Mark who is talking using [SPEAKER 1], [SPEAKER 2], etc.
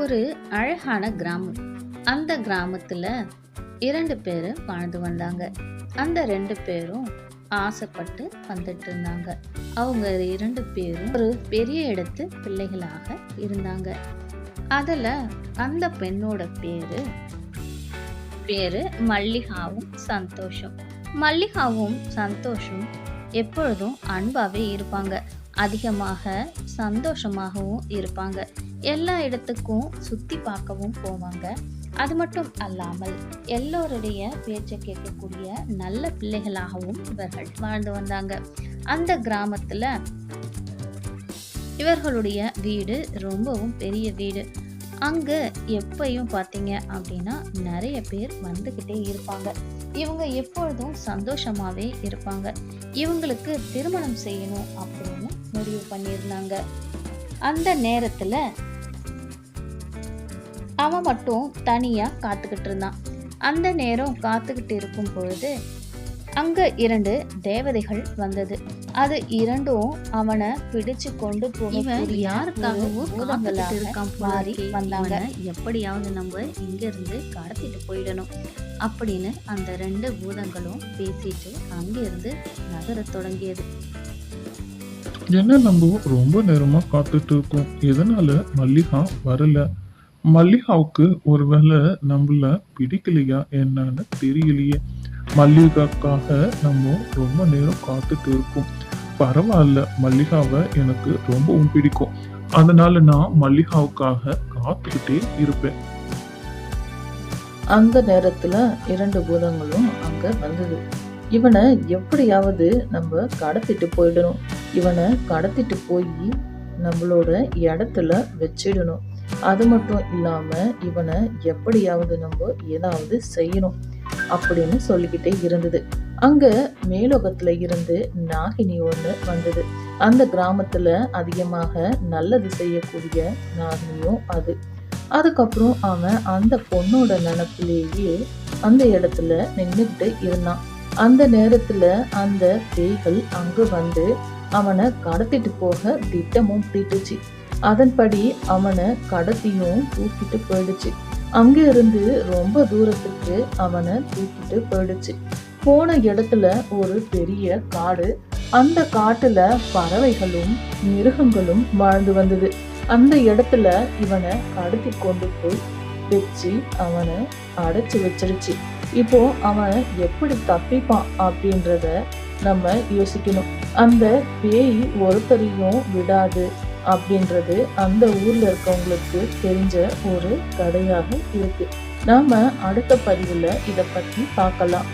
[SPEAKER 1] ஒரு அழகான கிராமம். அந்த கிராமத்துல 2 பேரு வாழ்ந்து வந்தாங்க. அந்த 2 பேரும் ஆசைப்பட்டு வந்துட்டு இருந்தாங்க. அவங்க 2 பேரும் ஒரு பெரிய இடத்து பிள்ளைகளாக இருந்தாங்க. அதுல அந்த பெண்ணோட பேரு பேரு மல்லிகாவும் சந்தோஷம். மல்லிகாவும் சந்தோஷம் எப்பொழுதும் அன்பாவே இருப்பாங்க. அதிகமாக சந்தோஷமாகவும் இருப்பாங்க. எல்லா இடத்துக்கும் சுத்தி பார்க்கவும் போவாங்க. அது மட்டும் அல்லாமல் எல்லோருடைய பேச்சை கேட்கக்கூடிய நல்ல பிள்ளைகளாகவும் இவர்கள் வாழ்ந்து வந்தாங்க. அந்த கிராமத்துல இவர்களுடைய வீடு ரொம்பவும் பெரிய வீடு. அங்க எப்பயும் பார்த்தீங்க அப்படின்னா நிறைய பேர் வந்துக்கிட்டே இருப்பாங்க. இவங்க எப்பொழுதும் சந்தோஷமாவே இருப்பாங்க. இவங்களுக்கு திருமணம் செய்யணும் அப்படின்னு முடிவு பண்ணியிருந்தாங்க. அந்த நேரத்துல அவன் மட்டும் தனியா காத்துக்கிட்டு இருந்தான். அந்த நேரம் காத்துக்கிட்டு இருக்கும் பொழுது அங்க 2 தேவதைகள் வந்தது. அது இரண்டும் அவனை பிடிச்சு கொண்டு மாறி வந்தாங்க. எப்படியாவது நம்ம இங்க இருந்து கடத்திட்டு போயிடணும் அப்படின்னு அந்த 2 பூதங்களும் பேசிட்டு அங்கிருந்து நகர தொடங்கியது.
[SPEAKER 2] ஏன்னா நம்ம ரொம்ப நேரமா காத்துட்டு இருக்கோம். எதனால மல்லிகா வரல? மல்லிகாவுக்கு ஒருவேளை நம்மள பிடிக்கலையா என்னன்னு தெரியலையே. மல்லிகாக்காக நம்ம ரொம்ப நேரம் காத்துட்டு இருக்கோம். பரவாயில்ல, மல்லிகாவை எனக்கு ரொம்பவும் பிடிக்கும். அதனால நான் மல்லிகாவுக்காக காத்துக்கிட்டே இருப்பேன்.
[SPEAKER 3] அந்த நேரத்துல 2 பூதங்களும் அங்க வந்தது. இவனை எப்படியாவது நம்ம கடத்திட்டு போயிடணும். இவனை கடத்திட்டு போய் நம்மளோட இடத்துல வச்சிடணும். அது மட்டும் இல்லாம இவனை எப்படியாவது நம்ம ஏதாவது செய்யணும் அப்படின்னு சொல்லிக்கிட்டே இருந்தது. அங்க மேலோகத்துல இருந்து நாகினி ஒண்ணு வந்தது. அந்த கிராமத்துல அதிகமாக நல்லது செய்யக்கூடிய நாகினியும் அது. அதுக்கப்புறம் அவன் அந்த பொண்ணோட நினைப்பிலேயே அந்த இடத்துல நின்றுகிட்டு இருந்தான். அந்த நேரத்துல அந்த பேய்கள் அங்க வந்து அவனை கடத்திட்டு போக திட்டமும் தீட்டுச்சு. அதன்படி அவனை கடத்தியும் தூக்கிட்டு போயிடுச்சு. அங்க இருந்து ரொம்ப தூரத்துக்கு அவனை தூக்கிட்டு போயிடுச்சு. போன இடத்துல ஒரு பெரிய காடு. அந்த காட்டுல பறவைகளும் மிருகங்களும் வாழ்ந்து வந்தது. அந்த இடத்துல இவனை கடத்தி கொண்டு போய் வச்சு அவனை அடைச்சு வச்சிருச்சு. இப்போ அவன் எப்படி தப்பிப்பான் அப்படின்றத நம்ம யோசிக்கணும். அந்த பேய் ஒருத்தரையும் விடாது அப்படின்றது அந்த ஊர்ல இருக்கவங்களுக்கு தெரிஞ்ச ஒரு கதையாக இருக்கு. நாம அடுத்த பதிவுல இத பத்தி பார்க்கலாம்.